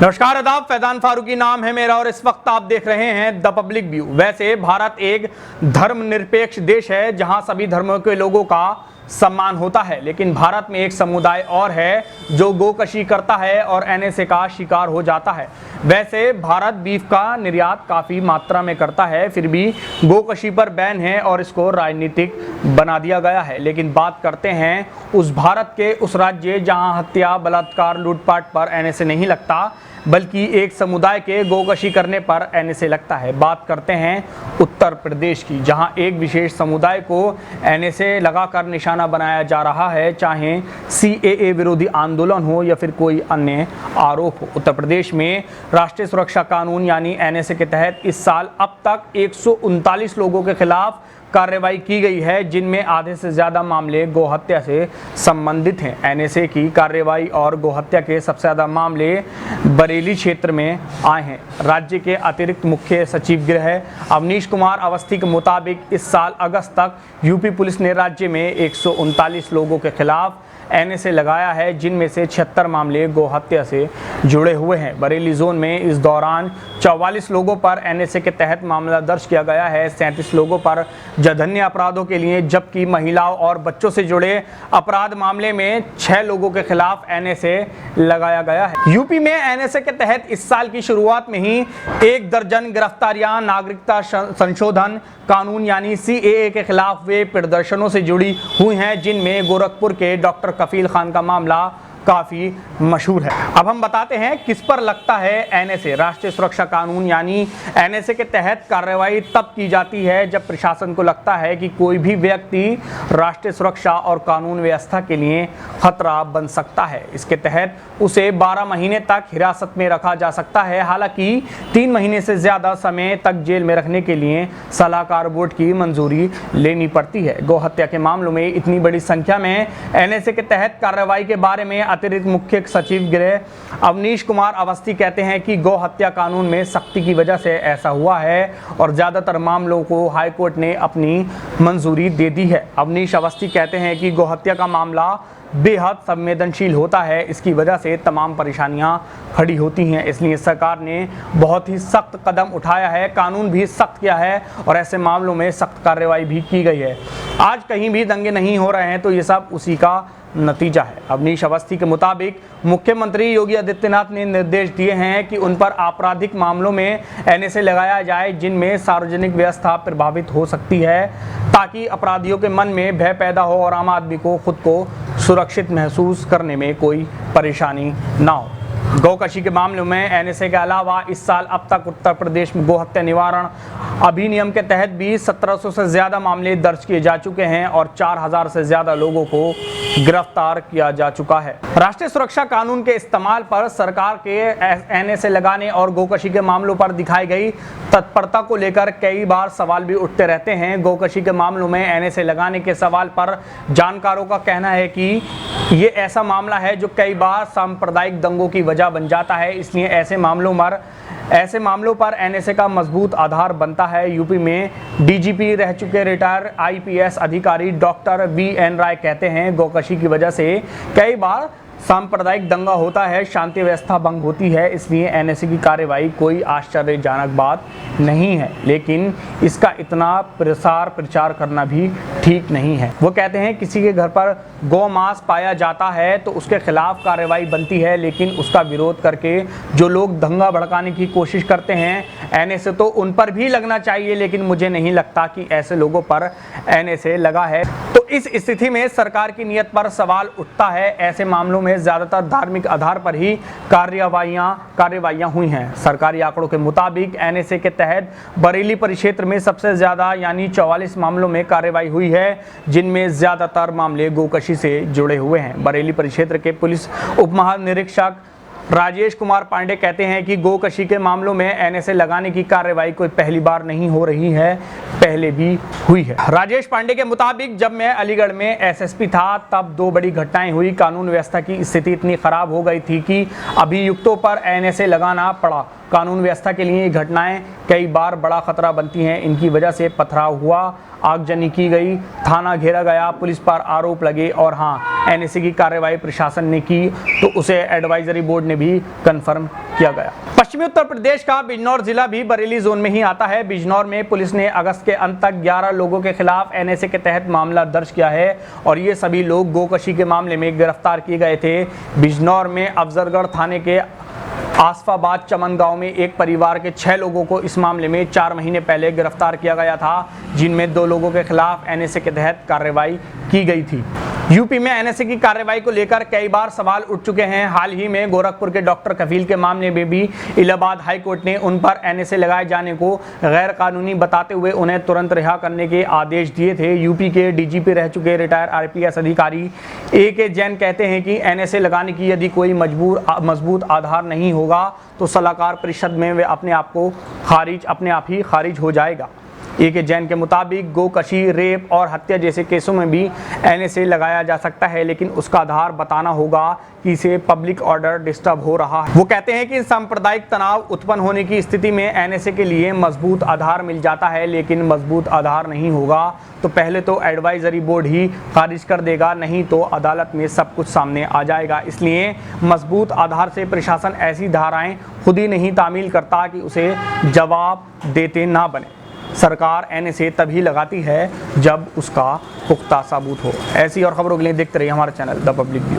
नमस्कार आदाब, फैजान फारूकी नाम है मेरा और इस वक्त आप देख रहे हैं द पब्लिक व्यू। वैसे भारत एक धर्मनिरपेक्ष देश है जहां सभी धर्मों के लोगों का सम्मान होता है, लेकिन भारत में एक समुदाय और है जो गोकशी करता है और एनएसए का शिकार हो जाता है। वैसे भारत बीफ का निर्यात काफ़ी मात्रा में करता है, फिर भी गोकशी पर बैन है और इसको राजनीतिक बना दिया गया है। लेकिन बात करते हैं उस भारत के उस राज्य जहां हत्या, बलात्कार, लूटपाट पर एनएसए नहीं लगता, बल्कि एक समुदाय के गोकशी करने पर एनएसए लगता है। बात करते हैं उत्तर प्रदेश की, जहां एक विशेष समुदाय को एनएसए लगाकर निशाना बनाया जा रहा है, चाहे सीएए विरोधी आंदोलन हो या फिर कोई अन्य आरोप हो। उत्तर प्रदेश में राष्ट्रीय सुरक्षा कानून यानी एनएसए के तहत इस साल अब तक 139 लोगों के खिलाफ कार्रवाई की गई है, जिनमें आधे से ज़्यादा मामले गोहत्या से संबंधित हैं। एनएसए की कार्रवाई और गोहत्या के सबसे ज़्यादा मामले बरेली क्षेत्र में आए हैं। राज्य के अतिरिक्त मुख्य सचिव गृह अवनीश कुमार अवस्थी के मुताबिक इस साल अगस्त तक यूपी पुलिस ने राज्य में 139 लोगों के खिलाफ एनएसए लगाया है, जिनमें से 76 मामले गोहत्या से जुड़े हुए हैं। बरेली जोन में इस दौरान 44 लोगों पर एनएसए के तहत मामला दर्ज किया गया है, 37 लोगों पर जघन्य अपराधों के लिए, जबकि महिलाओं और बच्चों से जुड़े अपराध मामले में 6 लोगों के खिलाफ एनएसए लगाया गया है। यूपी में एनएसए के तहत इस साल की शुरुआत में ही 1 दर्जन गिरफ्तारियां नागरिकता संशोधन कानून यानी सीएए के खिलाफ हुए प्रदर्शनों से जुड़ी हुई हैं, जिनमें गोरखपुर के डॉक्टर कफील खान का मामला काफ़ी मशहूर है। अब हम बताते हैं किस पर लगता है एनएसए। राष्ट्रीय सुरक्षा कानून यानी एनएसए के तहत कार्रवाई तब की जाती है जब प्रशासन को लगता है कि कोई भी व्यक्ति राष्ट्रीय सुरक्षा और कानून व्यवस्था के लिए खतरा बन सकता है। इसके तहत उसे 12 महीने तक हिरासत में रखा जा सकता है। हालांकि 3 महीने से ज़्यादा समय तक जेल में रखने के लिए सलाहकार बोर्ड की मंजूरी लेनी पड़ती है। गोहत्या के मामलों में इतनी बड़ी संख्या में एनएसए के तहत कार्रवाई के बारे में अतिरिक्त मुख्य सचिव गृह अवनीश कुमार अवस्थी कहते हैं कि गौ हत्या कानून में सख्ती की वजह से ऐसा हुआ है और ज्यादातर मामलों को हाईकोर्ट ने अपनी मंजूरी दे दी है। अवनीश अवस्थी कहते हैं कि गौ हत्या का मामला बेहद संवेदनशील होता है, इसकी वजह से तमाम परेशानियां खड़ी होती हैं, इसलिए सरकार ने बहुत ही सख्त कदम उठाया है, कानून भी सख्त किया है और ऐसे मामलों में सख्त कार्रवाई भी की गई है। आज कहीं भी दंगे नहीं हो रहे हैं तो ये सब उसी का नतीजा है। अवनीश अवस्थी के मुताबिक मुख्यमंत्री योगी आदित्यनाथ ने निर्देश दिए हैं कि उन पर आपराधिक मामलों में एनएसए लगाया जाए जिनमें सार्वजनिक व्यवस्था प्रभावित हो सकती है, ताकि अपराधियों के मन में भय पैदा हो और आम आदमी को खुद को सुरक्षित महसूस करने में कोई परेशानी ना हो। गोकशी के मामलों में एनएसए के अलावा इस साल अब तक उत्तर प्रदेश में गोहत्या निवारण अधिनियम के तहत भी 1700 से ज़्यादा मामले दर्ज किए जा चुके हैं और 4000 से ज़्यादा लोगों को गिरफ्तार किया जा चुका है। राष्ट्रीय सुरक्षा कानून के इस्तेमाल पर सरकार के एनएसए लगाने और गोकशी के मामलों पर दिखाई गई तत्परता को लेकर कई बार सवाल भी उठते रहते हैं। गोकशी के मामलों में एनएसए लगाने के सवाल पर जानकारों का कहना है कि ये ऐसा मामला है जो कई बार सांप्रदायिक दंगों की वजह बन जाता है, इसलिए ऐसे मामलों पर एनएसए का मजबूत आधार बनता है। यूपी में डीजीपी रह चुके रिटायर आईपीएस अधिकारी डॉक्टर वीएन राय कहते हैं, गोकशी की वजह से कई बार सांप्रदायिक दंगा होता है, शांति व्यवस्था भंग होती है, इसलिए एनएसए की कार्रवाई कोई आश्चर्यजनक बात नहीं है, लेकिन इसका इतना प्रचार करना भी ठीक नहीं है। वो कहते हैं किसी के घर पर गौ मांस पाया जाता है तो उसके खिलाफ कार्रवाई बनती है, लेकिन उसका विरोध करके जो लोग दंगा भड़काने की कोशिश करते हैं एनएसए तो उन पर भी लगना चाहिए, लेकिन मुझे नहीं लगता कि ऐसे लोगों पर एनएसए लगा है। तो इस स्थिति में सरकार की नीयत पर सवाल उठता है। ऐसे मामलों में ज्यादातर धार्मिक आधार पर ही कार्रवाइयां हुई हैं। सरकारी आंकड़ों के मुताबिक एनएसए के तहत बरेली परिक्षेत्र में सबसे ज्यादा यानी 44 मामलों में कार्रवाई हुई है, जिनमें ज्यादातर मामले गोकशी से जुड़े हुए हैं। बरेली परिक्षेत्र के पुलिस उप महानिरीक्षक राजेश कुमार पांडे कहते हैं कि गोकशी के मामलों में एनएसए लगाने की कार्रवाई कोई पहली बार नहीं हो रही है, पहले भी हुई है। राजेश पांडे के मुताबिक जब मैं अलीगढ़ में एसएसपी था तब 2 बड़ी घटनाएं हुई। कानून व्यवस्था की स्थिति इतनी खराब हो गई थी कि अभियुक्तों पर एनएसए लगाना पड़ा। कानून व्यवस्था के लिए ये घटनाएं कई बार बड़ा खतरा बनती हैं। इनकी वजह से पथराव हुआ, आगजनी की गई, थाना घेरा गया, पुलिस पर आरोप लगे और हाँ, एनएसए की कार्रवाई प्रशासन ने की तो उसे एडवाइजरी बोर्ड ने भी कंफर्म किया गया। पश्चिमी उत्तर प्रदेश का बिजनौर जिला भी बरेली जोन में ही आता है। बिजनौर में पुलिस ने अगस्त के अंत तक 11 लोगों के खिलाफ एनएसए के तहत मामला दर्ज किया है और ये सभी लोग गोकशी के मामले में गिरफ्तार किए गए थे। बिजनौर में अफजलगढ़ थाने के आसफाबाद चमन गांव में एक परिवार के 6 लोगों को इस मामले में 4 महीने पहले गिरफ्तार किया गया था, जिनमें 2 लोगों के खिलाफ एनएसए के तहत कार्रवाई की गई थी। यूपी में एनएसए की कार्रवाई को लेकर कई बार सवाल उठ चुके हैं। हाल ही में गोरखपुर के डॉक्टर कफील के मामले में भी इलाहाबाद हाई कोर्ट ने उन पर एनएसए लगाए जाने को गैर कानूनी बताते हुए उन्हें तुरंत रिहा करने के आदेश दिए थे। यूपी के डीजीपी रह चुके रिटायर आईपीएस अधिकारी ए.के. जैन कहते हैं कि एनएसए लगाने की यदि कोई मजबूत आधार नहीं होगा तो सलाहकार परिषद में वे अपने आप ही खारिज हो जाएगा। ए.के. जैन के मुताबिक गोकशी, रेप और हत्या जैसे केसों में भी एनएसए लगाया जा सकता है, लेकिन उसका आधार बताना होगा कि इसे पब्लिक ऑर्डर डिस्टर्ब हो रहा है। वो कहते हैं कि सांप्रदायिक तनाव उत्पन्न होने की स्थिति में एनएसए के लिए मजबूत आधार मिल जाता है, लेकिन मजबूत आधार नहीं होगा तो पहले तो एडवाइजरी बोर्ड ही खारिज कर देगा, नहीं तो अदालत में सब कुछ सामने आ जाएगा। इसलिए मजबूत आधार से प्रशासन ऐसी धाराएं खुद ही नहीं तामील करता कि उसे जवाब देते ना बने। सरकार एनएसए तभी लगाती है जब उसका पुख्ता सबूत हो। ऐसी और खबरों के लिए देखते रहिए हमारा चैनल द पब्लिक व्यू।